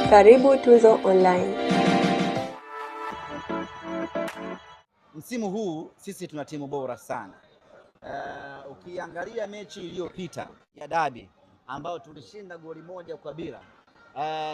Karibu Tuzo Online. Msimu huu sisi tuna timu bora sana. Ukiangalia mechi iliyopita ya dabi ambayo tulishinda goli 1-0,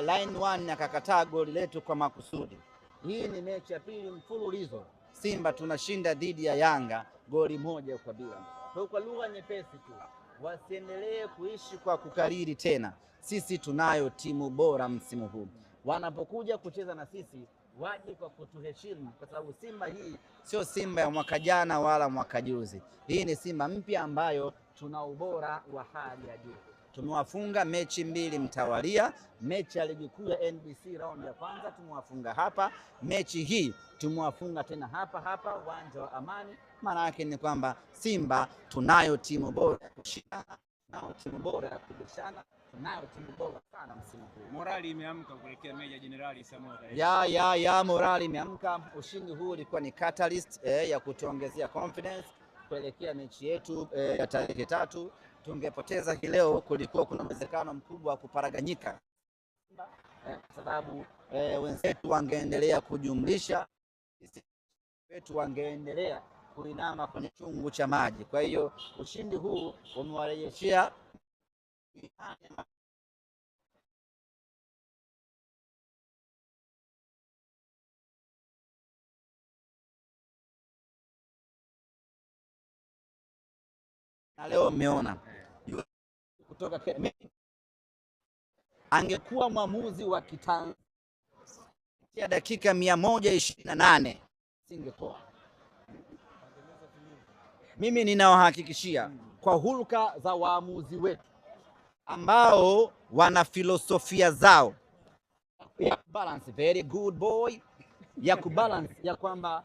line 1 akakataa goli letu kwa makusudi. Hii ni mechi ya pili mfululizo Simba tunashinda dhidi ya Yanga goli 1-0. Kwa lugha nyepesi tu, wasiendelee kuishi kwa kukariri tena. Sisi tunayo timu bora msimu huu. Wanapokuja kucheza na sisi waje kwa kutuheshimu, kwa sababu Simba hii sio Simba ya mwaka jana wala mwaka juzi. Hii ni Simba mpya ambayo tuna ubora wa hali ya juu. Tumewafunga mechi 2 mtawalia. Mechi ya ligi kuu ya NBC round ya kwanza tumewafunga hapa, mechi hii tumewafunga tena hapa uwanja wa Amani. Maana yake ni kwamba Simba tunayo timu bora ya kushindana, tunayo timu bora ya kubishana, tunayo timu bora sana msimu huu. Morali imeamka kuelekea Meja Jenerali Samoei. Ya morali imeamka. Ushindi huu ulikuwa ni catalyst ya kutuongezea confidence kuelekea mechi yetu ya tarehe 3. Tungepoteza hii leo, kulikuwa kuna uwezekano mkubwa wa kuparaganyika, kwa sababu wenzetu wangeendelea kujumlisha, wetu wangeendelea kuinama kwenye chungu cha maji. Kwa hiyo ushindi huu umewarejeshea na leo mmeona kutoka angekuwa mwamuzi wa Kitanzania dakika 128 singekuwa. Mimi ninawahakikishia kwa hulka za waamuzi wetu ambao wana filosofia zao ya balance, very good boy, ya kubalance ya kwamba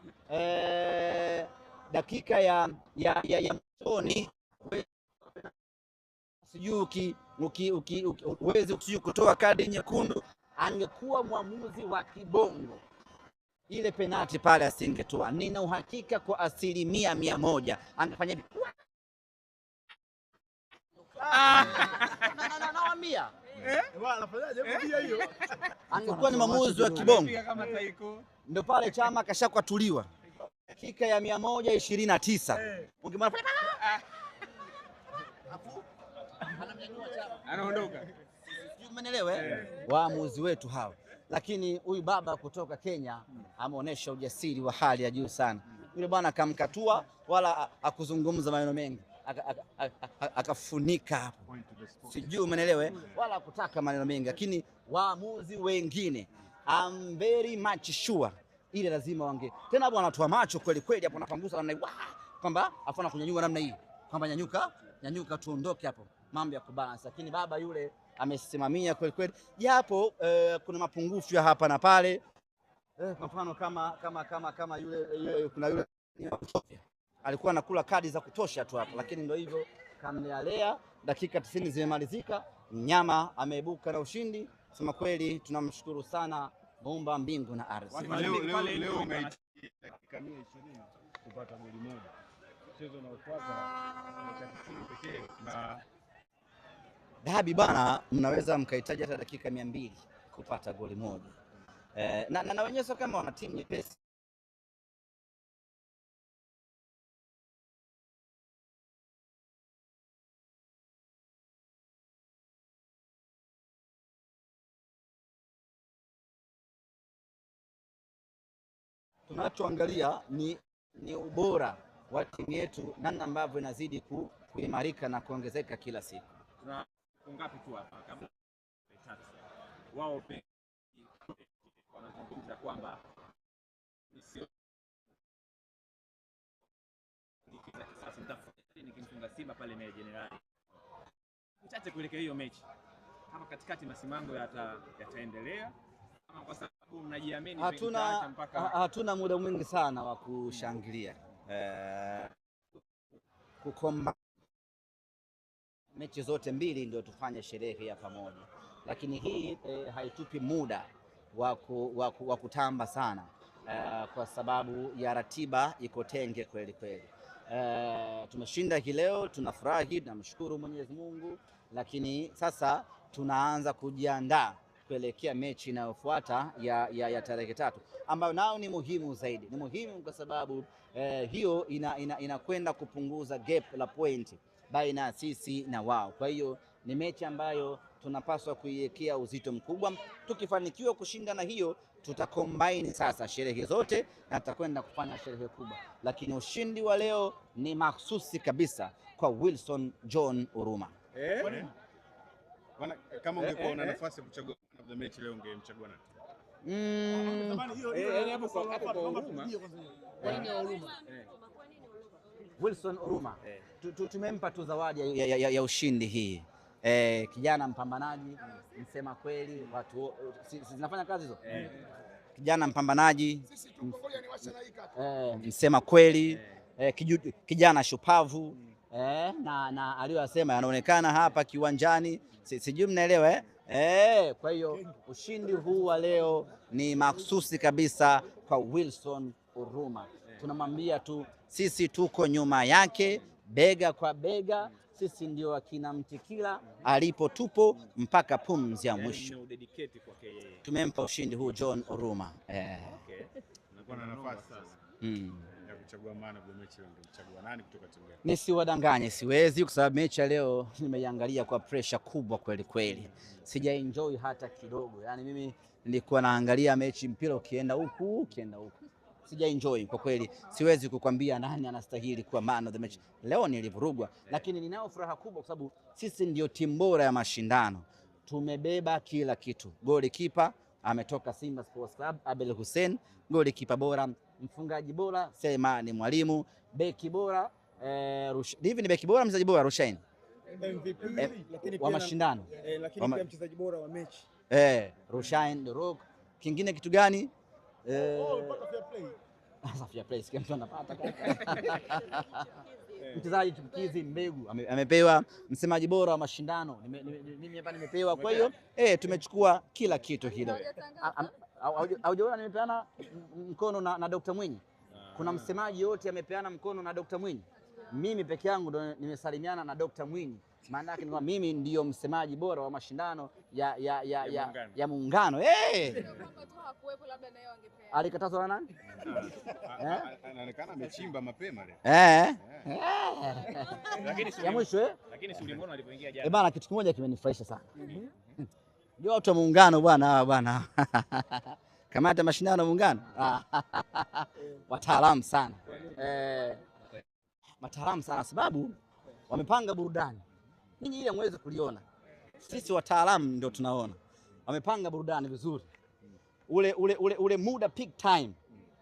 dakika ya mtoni sijui uwezi kutoa kadi nyekundu. Angekuwa mwamuzi wa kibongo, ile penalti pale asingetoa. Nina uhakika kwa 100% angefanya hivi. Nawaambia angekuwa ni mwamuzi wa kibongo. Ndio pale Chama kashakwatuliwa dakika ya 129 ungemwona anaondoka. Umeelewa? Waamuzi wetu hao. Lakini huyu baba kutoka Kenya ameonyesha ujasiri wa hali ya juu sana. Yule bwana akamkatua wala akuzungumza maneno mengi, akafunika hapo, sijui umeelewa, wala akutaka maneno mengi. Lakini waamuzi wengine I'm very much sure ile lazima wange tena hapo, wanatoa macho kweli kweli hapo, anapangusa namna hii kwamba afana kunyanyua namna hii kwamba nyanyuka tuondoke hapo, mambo ya kubalance. Lakini baba yule amesimamia kweli kweli, japo kuna mapungufu ya hapa na pale. Kwa mfano kama yule kuna yule alikuwa anakula kadi za kutosha tu hapo, lakini ndio hivyo kamlealea. Dakika 90 zimemalizika, mnyama ameibuka na ushindi. Sema kweli tunamshukuru sana Muumba mbingu na ardhi. Leo dakika 120 kupata goli moja. Mchezo unaofuata pekee na dabi bana, mnaweza mkahitaji hata dakika 200 kupata goli moja. Na wenyewe sio kama wana timu nyepesi. Tunachoangalia ni ubora wa timu yetu, namna ambavyo inazidi kuimarika na kuongezeka kila siku. Tuna ngapi tu hapa kabla wao wanazungumza kwamba sio nikimfunga Simba pale Meja Jenerali mchache kuelekea hiyo mechi, kama katikati masimango yataendelea kama kwa sababu mnajiamini. Hatuna muda mwingi sana wa kushangilia kukomba mechi zote mbili ndio tufanye sherehe ya pamoja, lakini hii haitupi muda wa kutamba sana kwa sababu ya ratiba iko tenge kweli kweli. Tumeshinda hii leo, tunafurahi, tunamshukuru Mwenyezi Mungu, lakini sasa tunaanza kujiandaa kuelekea mechi inayofuata ya tarehe 3 ambayo nao ni muhimu zaidi. Ni muhimu kwa sababu hiyo inakwenda kupunguza gap la point baina ya sisi na wao. Kwa hiyo ni mechi ambayo tunapaswa kuiwekea uzito mkubwa. Tukifanikiwa kushinda na hiyo, tutacombine sasa sherehe zote na tutakwenda kufanya sherehe kubwa, lakini ushindi wa leo ni mahsusi kabisa kwa Wilson John Oruma. Kama ungekuwa una nafasi ya kuchagua man of the match leo, ungemchagua nani? Wilson Oruma tumempa tu zawadi ya ushindi hii. Kijana mpambanaji, msema kweli, watu zinafanya kazi hizo. Kijana mpambanaji, msema kweli, kijana shupavu, na aliyosema yanaonekana hapa kiwanjani, sijui mnaelewa. Kwa hiyo ushindi huu wa leo ni mahsusi kabisa kwa Wilson Oruma. Tunamwambia tu sisi tuko nyuma yake bega kwa bega. Sisi ndio akina Mtikila, alipo tupo mpaka pumzi ya mwisho. Tumempa ushindi huu John Oruma. Unakuwa na nafasi sasa ya kuchagua man of the match leo, ungemchagua nani kutoka timu yako? Nisiwadanganye, siwezi, kwa sababu mechi ya leo nimeiangalia kwa pressure kubwa kweli kweli. Sija enjoy hata kidogo. Yaani mimi nilikuwa naangalia mechi, mpira ukienda huku ukienda huku. Sija enjoy kwa kweli. Siwezi kukwambia nani anastahili kuwa man of the match. Leo nilivurugwa, lakini ninao furaha kubwa kwa sababu sisi ndio timu bora ya mashindano. Tumebeba kila kitu. Golikipa ametoka Simba Sports Club, Abel Hussein, golikipa bora. Mfungaji bora sema ni Mwalimu. Beki bora hivi ni beki bora, mchezaji bora Rushain MVP, lakini wa mashindano, lakini pia mchezaji bora wa mechi Rushain The Rock. Kingine kitu gani? Fair play sikia mtu anapata mchezaji chipukizi Mbegu amepewa msemaji bora wa mashindano, mimi hapa nimepewa. Kwa hiyo tumechukua kila kitu hilo. Haujaona nimepeana mkono na Dr. Mwinyi? Kuna msemaji yote amepeana mkono na Dr. Mwinyi? Mimi peke yangu ndo nimesalimiana na Dr. Mwinyi. Maana yake ni kwamba mimi ndiyo msemaji bora wa mashindano ya muungano. Alikatazwa na nani? Anaonekana amechimba mapema leo. Lakini ya mwisho lakini si ulimuona alipoingia jana. Bana, kitu kimoja kimenifurahisha sana. Ndio watu wa muungano bwana. Kamata mashindano muungano. Wataalamu sana. Wataalamu sana sababu wamepanga burudani. Ninyi ile mweze kuliona. Sisi wataalamu ndio tunaona. Wamepanga burudani vizuri. Ule muda peak time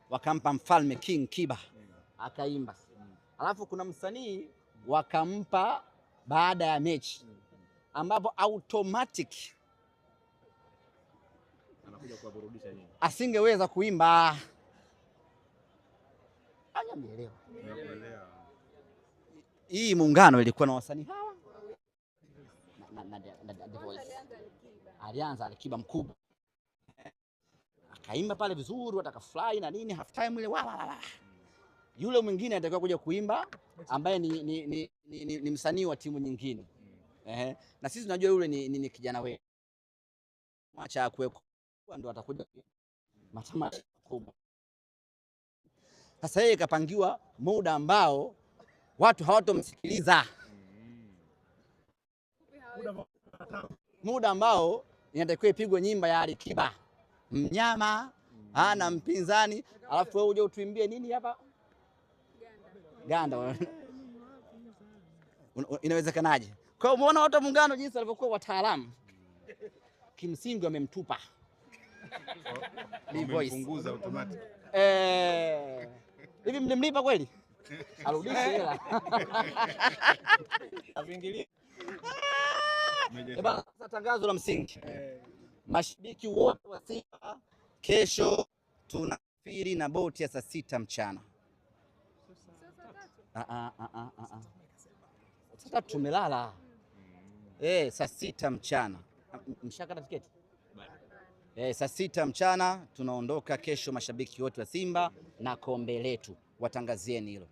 wakampa Mfalme King Kiba akaimba. Alafu kuna msanii wakampa baada ya mechi ambapo automatic anakuja kuwaburudisha nyinyi. Asingeweza kuimba. Hajanielewa. Hii muungano ilikuwa na wasanii hawa na The Voice. Alianza Alikiba mkubwa. Akaimba pale vizuri, watakafly na nini, half time ile wala. Yule mwingine atakuwa kuja kuimba ambaye ni msanii wa timu nyingine. Na sisi tunajua yule ni kijana wetu. Acha kuweko ndio atakuja matamasha makubwa. Sasa yeye kapangiwa muda ambao watu hawatomsikiliza. Muda ambao inatakiwa ipigwe nyimbo ya Alikiba. Mnyama hana mpinzani, alafu wewe uje utuimbie nini hapa? Ganda. Inawezekanaje? Kwa hiyo umeona watu wa muungano jinsi walivyokuwa wataalamu. Kimsingi wamemtupa. Wamepunguza automatic. Hivi mlimlipa kweli? Arudishe hela. Avingilie. Sasa tangazo la msingi. Mashabiki wote wa Simba, kesho tunasafiri na boti ya saa 6 mchana. Sasa tumelala. Saa 6 mchana. Mshakata tiketi? Saa 6 mchana tunaondoka kesho, mashabiki wote wa Simba na kombe letu. Watangazieni hilo.